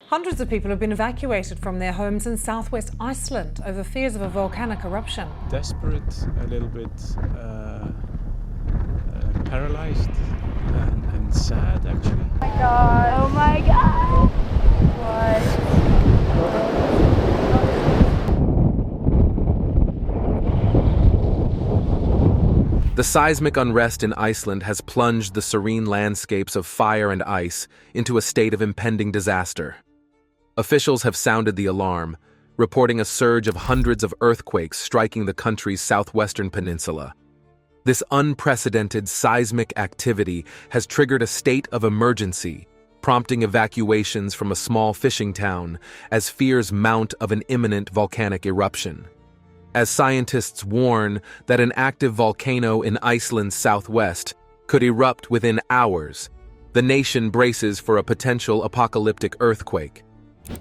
Hundreds of people have been evacuated from their homes in southwest Iceland over fears of a volcanic eruption. Desperate, a little bit paralyzed and sad, actually. Oh my god. Oh my god. What? The seismic unrest in Iceland has plunged the serene landscapes of fire and ice into a state of impending disaster. Officials have sounded the alarm, reporting a surge of hundreds of earthquakes striking the country's southwestern peninsula. This unprecedented seismic activity has triggered a state of emergency, prompting evacuations from a small fishing town as fears mount of an imminent volcanic eruption. As scientists warn that an active volcano in Iceland's southwest could erupt within hours, the nation braces for a potential apocalyptic earthquake.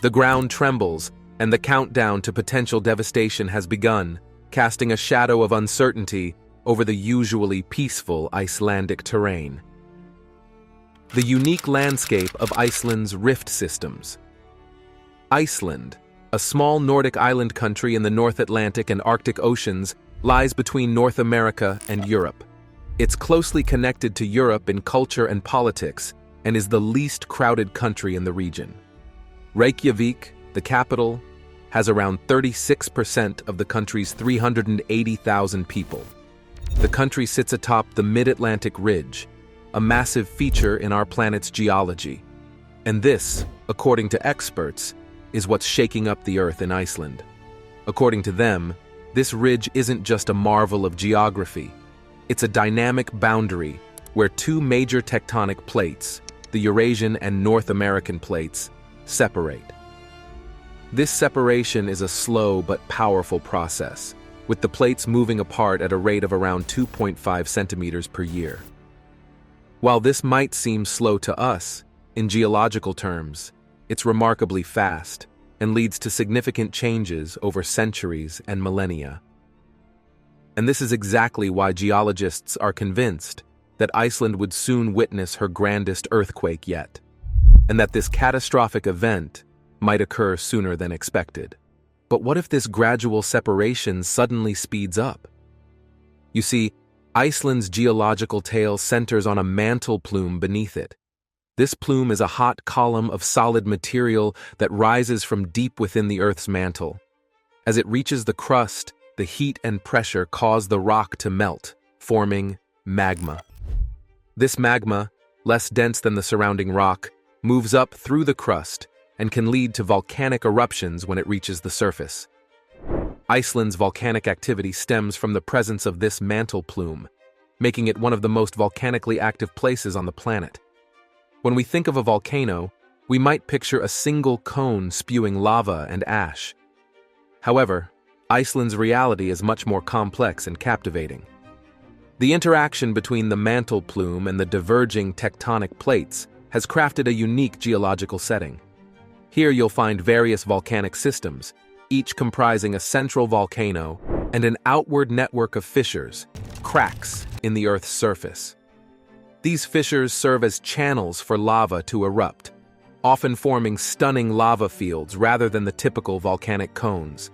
The ground trembles, and the countdown to potential devastation has begun, casting a shadow of uncertainty over the usually peaceful Icelandic terrain. The unique landscape of Iceland's rift systems. Iceland, a small Nordic island country in the North Atlantic and Arctic Oceans, lies between North America and Europe. It's closely connected to Europe in culture and politics, and is the least crowded country in the region. Reykjavik, the capital, has around 36% of the country's 380,000 people. The country sits atop the Mid-Atlantic Ridge, a massive feature in our planet's geology. And this, according to experts, is what's shaking up the Earth in Iceland. According to them, this ridge isn't just a marvel of geography. It's a dynamic boundary where two major tectonic plates, the Eurasian and North American plates, separate. This separation is a slow but powerful process, with the plates moving apart at a rate of around 2.5 centimeters per year. While this might seem slow to us, in geological terms, it's remarkably fast and leads to significant changes over centuries and millennia. And this is exactly why geologists are convinced that Iceland would soon witness her grandest earthquake yet, and that this catastrophic event might occur sooner than expected. But what if this gradual separation suddenly speeds up? You see, Iceland's geological tale centers on a mantle plume beneath it. This plume is a hot column of solid material that rises from deep within the Earth's mantle. As it reaches the crust, the heat and pressure cause the rock to melt, forming magma. This magma, less dense than the surrounding rock, moves up through the crust and can lead to volcanic eruptions when it reaches the surface. Iceland's volcanic activity stems from the presence of this mantle plume, making it one of the most volcanically active places on the planet. When we think of a volcano, we might picture a single cone spewing lava and ash. However, Iceland's reality is much more complex and captivating. The interaction between the mantle plume and the diverging tectonic plates has crafted a unique geological setting. Here you'll find various volcanic systems, each comprising a central volcano and an outward network of fissures, cracks, in the Earth's surface. These fissures serve as channels for lava to erupt, often forming stunning lava fields rather than the typical volcanic cones.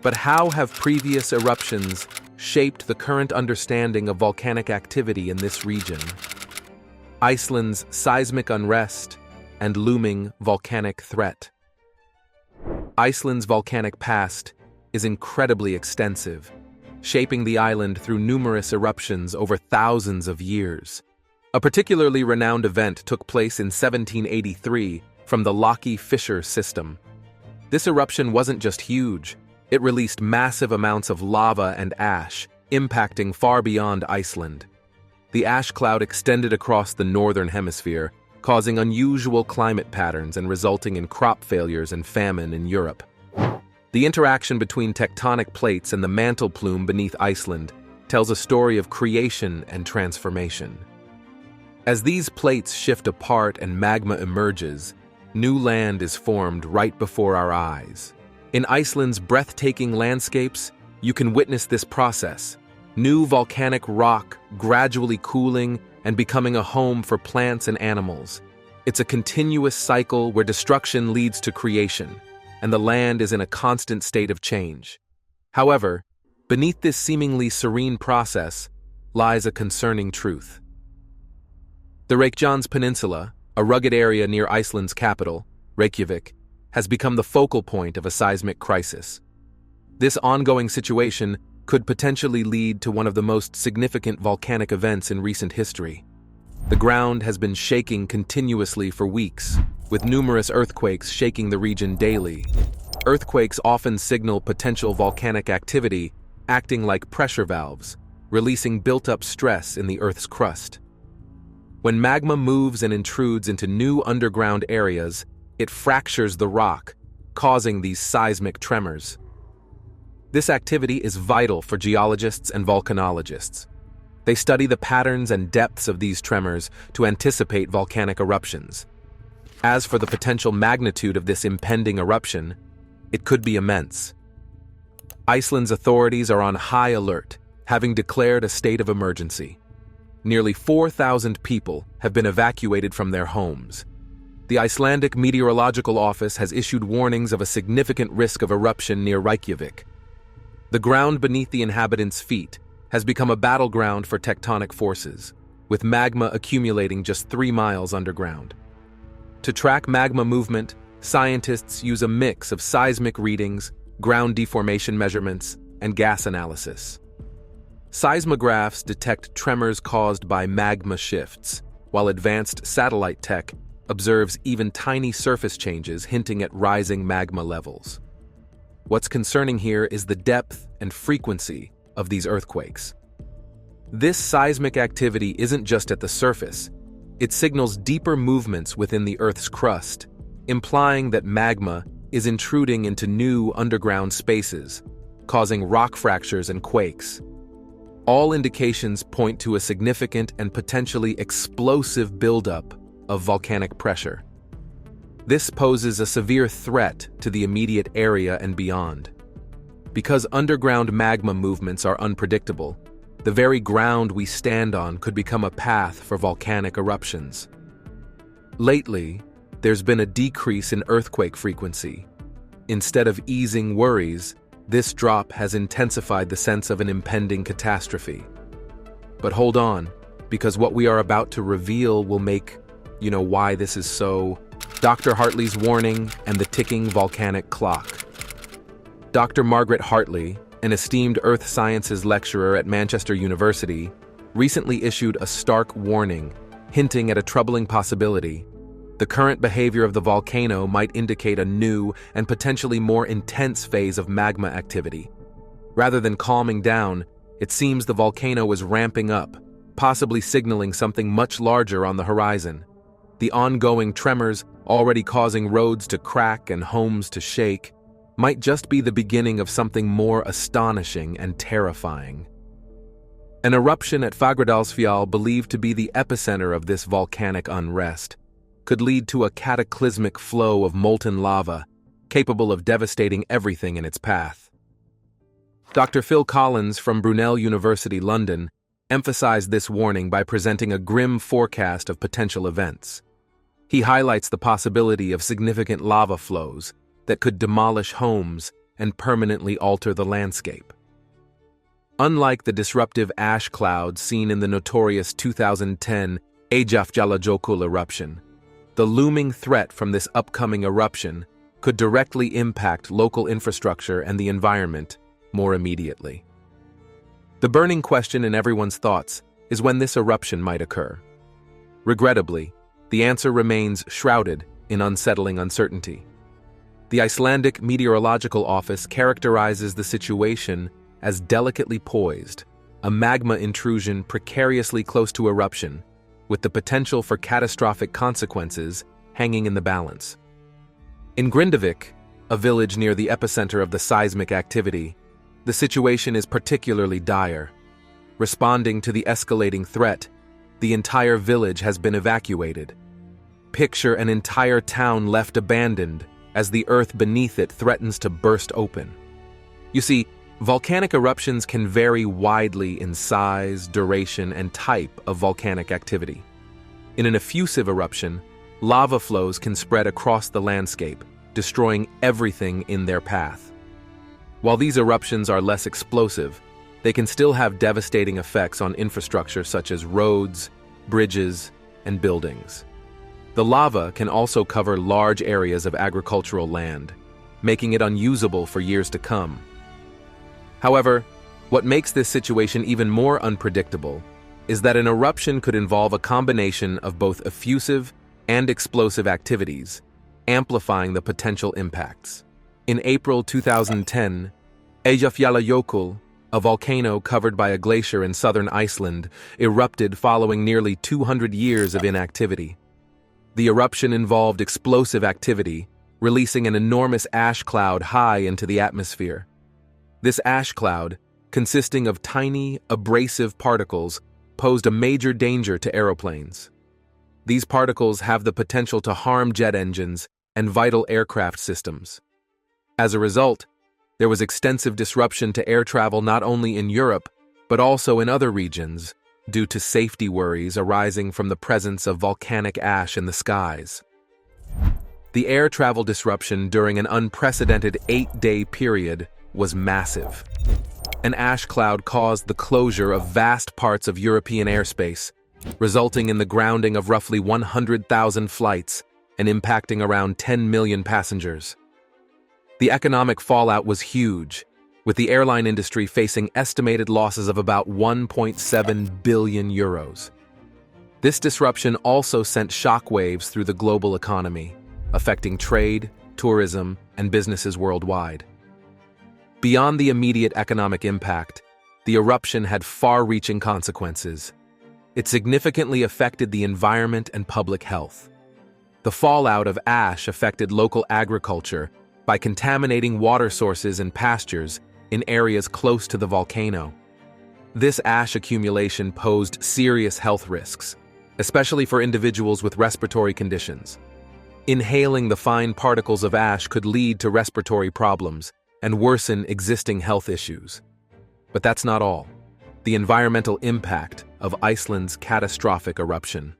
But how have previous eruptions shaped the current understanding of volcanic activity in this region? Iceland's seismic unrest and looming volcanic threat. Iceland's volcanic past is incredibly extensive, shaping the island through numerous eruptions over thousands of years. A particularly renowned event took place in 1783 from the Loki Fissure system. This eruption wasn't just huge, it released massive amounts of lava and ash, impacting far beyond Iceland. The ash cloud extended across the northern hemisphere, causing unusual climate patterns and resulting in crop failures and famine in Europe. The interaction between tectonic plates and the mantle plume beneath Iceland tells a story of creation and transformation. As these plates shift apart and magma emerges, new land is formed right before our eyes. In Iceland's breathtaking landscapes, you can witness this process. New volcanic rock gradually cooling and becoming a home for plants and animals. It's a continuous cycle where destruction leads to creation, and the land is in a constant state of change. However, beneath this seemingly serene process lies a concerning truth. The Reykjanes Peninsula, a rugged area near Iceland's capital, Reykjavik, has become the focal point of a seismic crisis. This ongoing situation could potentially lead to one of the most significant volcanic events in recent history. The ground has been shaking continuously for weeks, with numerous earthquakes shaking the region daily. Earthquakes often signal potential volcanic activity, acting like pressure valves, releasing built-up stress in the Earth's crust. When magma moves and intrudes into new underground areas, it fractures the rock, causing these seismic tremors. This activity is vital for geologists and volcanologists. They study the patterns and depths of these tremors to anticipate volcanic eruptions. As for the potential magnitude of this impending eruption, it could be immense. Iceland's authorities are on high alert, having declared a state of emergency. Nearly 4,000 people have been evacuated from their homes. The Icelandic Meteorological Office has issued warnings of a significant risk of eruption near Reykjavik. The ground beneath the inhabitants' feet has become a battleground for tectonic forces, with magma accumulating just 3 miles underground. To track magma movement, scientists use a mix of seismic readings, ground deformation measurements, and gas analysis. Seismographs detect tremors caused by magma shifts, while advanced satellite tech observes even tiny surface changes hinting at rising magma levels. What's concerning here is the depth and frequency of these earthquakes. This seismic activity isn't just at the surface, it signals deeper movements within the Earth's crust, implying that magma is intruding into new underground spaces, causing rock fractures and quakes. All indications point to a significant and potentially explosive buildup of volcanic pressure. This poses a severe threat to the immediate area and beyond. Because underground magma movements are unpredictable, the very ground we stand on could become a path for volcanic eruptions. Lately, there's been a decrease in earthquake frequency. Instead of easing worries, this drop has intensified the sense of an impending catastrophe. But hold on, because what we are about to reveal will make why this is so. Dr. Hartley's warning and the ticking volcanic clock. Dr. Margaret Hartley, an esteemed earth sciences lecturer at Manchester University, recently issued a stark warning, hinting at a troubling possibility. The current behavior of the volcano might indicate a new and potentially more intense phase of magma activity. Rather than calming down, it seems the volcano is ramping up, possibly signaling something much larger on the horizon. The ongoing tremors, already causing roads to crack and homes to shake, might just be the beginning of something more astonishing and terrifying. An eruption at Fagradalsfjall, believed to be the epicenter of this volcanic unrest, could lead to a cataclysmic flow of molten lava, capable of devastating everything in its path. Dr. Phil Collins from Brunel University, London, emphasized this warning by presenting a grim forecast of potential events. He highlights the possibility of significant lava flows that could demolish homes and permanently alter the landscape. Unlike the disruptive ash clouds seen in the notorious 2010 Eyjafjallajökull eruption, the looming threat from this upcoming eruption could directly impact local infrastructure and the environment more immediately. The burning question in everyone's thoughts is when this eruption might occur. Regrettably, the answer remains shrouded in unsettling uncertainty. The Icelandic Meteorological Office characterizes the situation as delicately poised, a magma intrusion precariously close to eruption, with the potential for catastrophic consequences hanging in the balance. In Grindavik, a village near the epicenter of the seismic activity, the situation is particularly dire. Responding to the escalating threat, the entire village has been evacuated. Picture an entire town left abandoned as the earth beneath it threatens to burst open. You see, volcanic eruptions can vary widely in size, duration, and type of volcanic activity. In an effusive eruption, lava flows can spread across the landscape, destroying everything in their path. While these eruptions are less explosive, they can still have devastating effects on infrastructure such as roads, bridges, and buildings. The lava can also cover large areas of agricultural land, making it unusable for years to come. However, what makes this situation even more unpredictable is that an eruption could involve a combination of both effusive and explosive activities, amplifying the potential impacts. In April 2010, Eyjafjallajökull, a volcano covered by a glacier in southern Iceland, erupted following nearly 200 years of inactivity. The eruption involved explosive activity, releasing an enormous ash cloud high into the atmosphere. This ash cloud, consisting of tiny, abrasive particles, posed a major danger to aeroplanes. These particles have the potential to harm jet engines and vital aircraft systems. As a result, there was extensive disruption to air travel not only in Europe, but also in other regions, due to safety worries arising from the presence of volcanic ash in the skies. The air travel disruption during an unprecedented 8-day period was massive. An ash cloud caused the closure of vast parts of European airspace, resulting in the grounding of roughly 100,000 flights and impacting around 10 million passengers. The economic fallout was huge, with the airline industry facing estimated losses of about 1.7 billion euros. This disruption also sent shockwaves through the global economy, affecting trade, tourism, and businesses worldwide. Beyond the immediate economic impact, the eruption had far-reaching consequences. It significantly affected the environment and public health. The fallout of ash affected local agriculture by contaminating water sources and pastures in areas close to the volcano. This ash accumulation posed serious health risks, especially for individuals with respiratory conditions. Inhaling the fine particles of ash could lead to respiratory problems and worsen existing health issues. But that's not all. The environmental impact of Iceland's catastrophic eruption.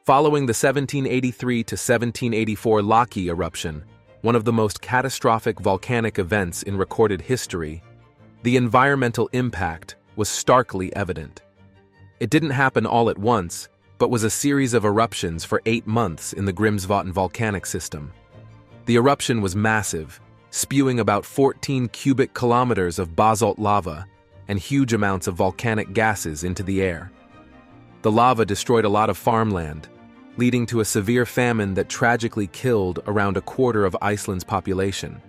Following the 1783 to 1784 Laki eruption, one of the most catastrophic volcanic events in recorded history, the environmental impact was starkly evident. It didn't happen all at once, but was a series of eruptions for 8 months in the Grímsvötn volcanic system. The eruption was massive, spewing about 14 cubic kilometers of basalt lava and huge amounts of volcanic gases into the air. The lava destroyed a lot of farmland, leading to a severe famine that tragically killed around a quarter of Iceland's population.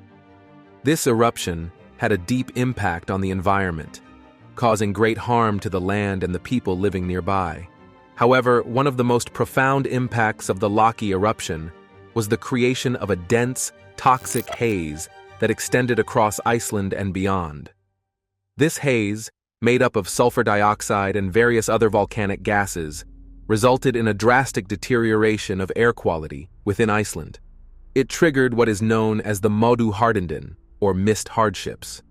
This eruption had a deep impact on the environment, causing great harm to the land and the people living nearby. However, one of the most profound impacts of the Laki eruption was the creation of a dense, toxic haze that extended across Iceland and beyond. This haze, made up of sulfur dioxide and various other volcanic gases, resulted in a drastic deterioration of air quality within Iceland. It triggered what is known as the Modu-Harðindin, or mist hardships.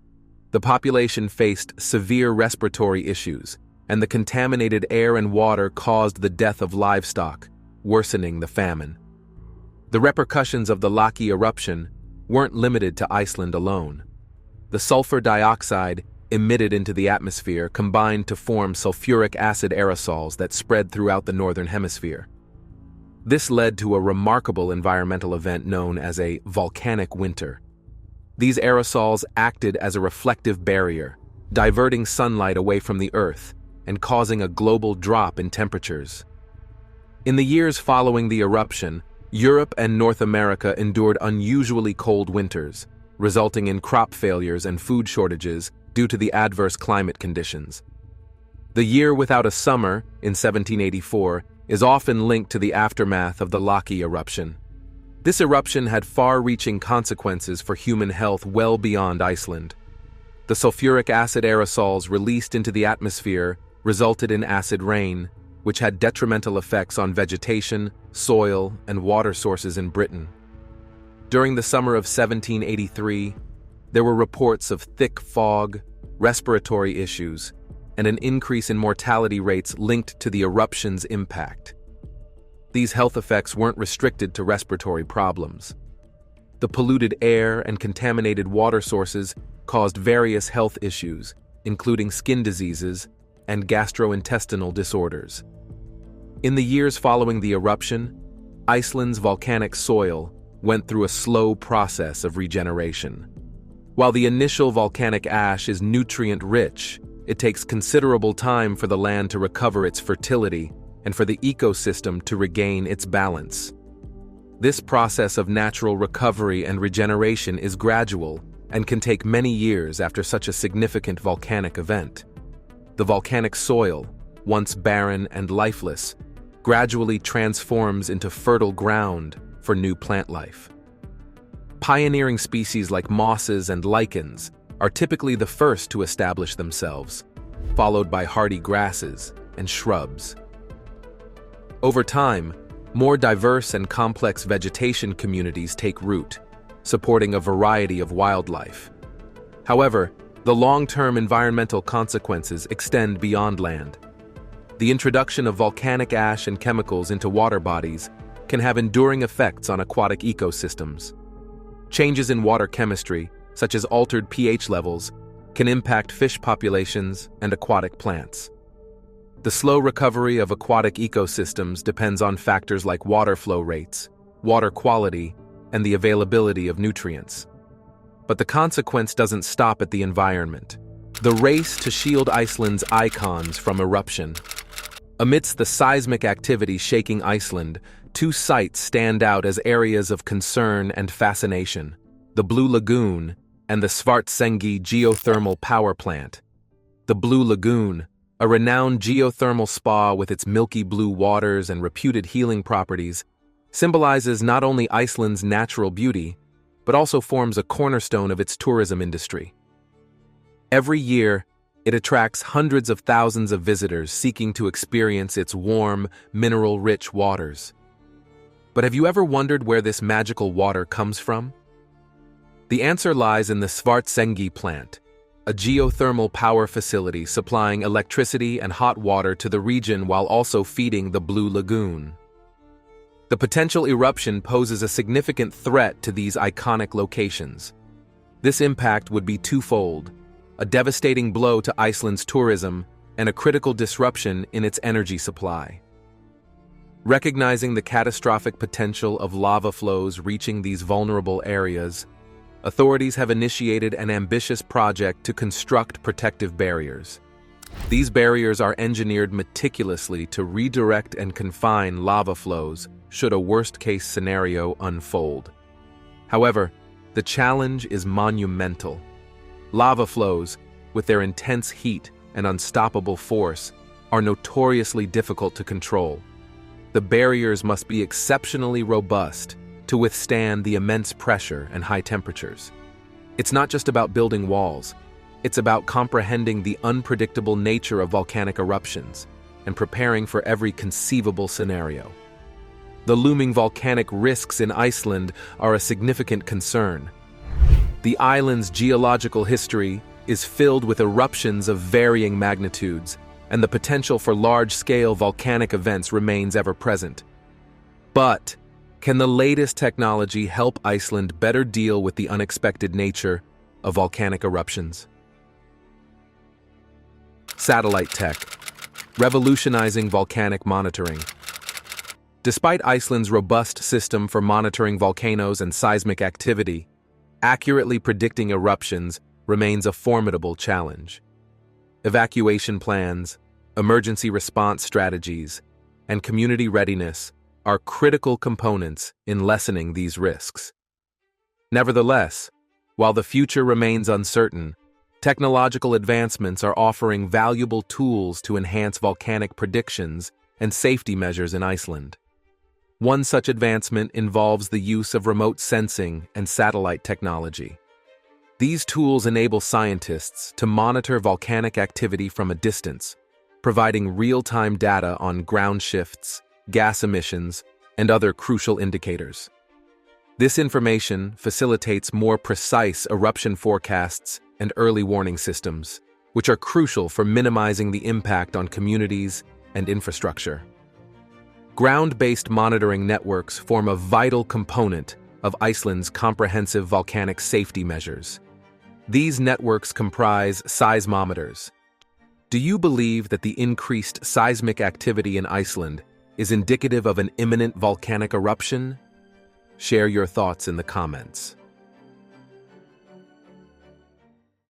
The population faced severe respiratory issues, and the contaminated air and water caused the death of livestock, worsening the famine. The repercussions of the Laki eruption weren't limited to Iceland alone. The sulfur dioxide emitted into the atmosphere combined to form sulfuric acid aerosols that spread throughout the northern hemisphere. This led to a remarkable environmental event known as a volcanic winter. These aerosols acted as a reflective barrier, diverting sunlight away from the Earth and causing a global drop in temperatures. In the years following the eruption, Europe and North America endured unusually cold winters, resulting in crop failures and food shortages due to the adverse climate conditions. The year without a summer, in 1784, is often linked to the aftermath of the Laki eruption. This eruption had far-reaching consequences for human health well beyond Iceland. The sulfuric acid aerosols released into the atmosphere resulted in acid rain, which had detrimental effects on vegetation, soil, and water sources in Britain. During the summer of 1783, there were reports of thick fog, respiratory issues, and an increase in mortality rates linked to the eruption's impact. these health effects weren't restricted to respiratory problems. The polluted air and contaminated water sources caused various health issues, including skin diseases and gastrointestinal disorders. In the years following the eruption, Iceland's volcanic soil went through a slow process of regeneration. While the initial volcanic ash is nutrient-rich, it takes considerable time for the land to recover its fertility and for the ecosystem to regain its balance. This process of natural recovery and regeneration is gradual and can take many years after such a significant volcanic event. The volcanic soil, once barren and lifeless, gradually transforms into fertile ground for new plant life. Pioneering species like mosses and lichens are typically the first to establish themselves, followed by hardy grasses and shrubs. Over time, more diverse and complex vegetation communities take root, supporting a variety of wildlife. However, the long-term environmental consequences extend beyond land. The introduction of volcanic ash and chemicals into water bodies can have enduring effects on aquatic ecosystems. Changes in water chemistry, such as altered pH levels, can impact fish populations and aquatic plants. The slow recovery of aquatic ecosystems depends on factors like water flow rates, water quality, and the availability of nutrients. But the consequence doesn't stop at the environment. The race to shield Iceland's icons from eruption. Amidst the seismic activity shaking Iceland, two sites stand out as areas of concern and fascination: the Blue Lagoon and the Svartsengi geothermal power plant. The Blue Lagoon, a renowned geothermal spa with its milky blue waters and reputed healing properties, symbolizes not only Iceland's natural beauty, but also forms a cornerstone of its tourism industry. Every year, it attracts hundreds of thousands of visitors seeking to experience its warm, mineral-rich waters. But have you ever wondered where this magical water comes from? The answer lies in the Svartsengi plant, a geothermal power facility supplying electricity and hot water to the region while also feeding the Blue Lagoon. The potential eruption poses a significant threat to these iconic locations. This impact would be twofold: a devastating blow to Iceland's tourism and a critical disruption in its energy supply. Recognizing the catastrophic potential of lava flows reaching these vulnerable areas, authorities have initiated an ambitious project to construct protective barriers. These barriers are engineered meticulously to redirect and confine lava flows should a worst-case scenario unfold. However, the challenge is monumental. Lava flows, with their intense heat and unstoppable force, are notoriously difficult to control. The barriers must be exceptionally robust to withstand the immense pressure and high temperatures. It's not just about building walls. It's about comprehending the unpredictable nature of volcanic eruptions and preparing for every conceivable scenario. The looming volcanic risks in Iceland are a significant concern. The island's geological history is filled with eruptions of varying magnitudes, and the potential for large-scale volcanic events remains ever present. But can the latest technology help Iceland better deal with the unexpected nature of volcanic eruptions? Satellite tech, revolutionizing volcanic monitoring. Despite Iceland's robust system for monitoring volcanoes and seismic activity, accurately predicting eruptions remains a formidable challenge. Evacuation plans, emergency response strategies, and community readiness are critical components in lessening these risks. Nevertheless, while the future remains uncertain, technological advancements are offering valuable tools to enhance volcanic predictions and safety measures in Iceland. One such advancement involves the use of remote sensing and satellite technology. These tools enable scientists to monitor volcanic activity from a distance, providing real-time data on ground shifts, gas emissions, and other crucial indicators. This information facilitates more precise eruption forecasts and early warning systems, which are crucial for minimizing the impact on communities and infrastructure. Ground-based monitoring networks form a vital component of Iceland's comprehensive volcanic safety measures. These networks comprise seismometers. Do you believe that the increased seismic activity in Iceland is indicative of an imminent volcanic eruption? Share your thoughts in the comments.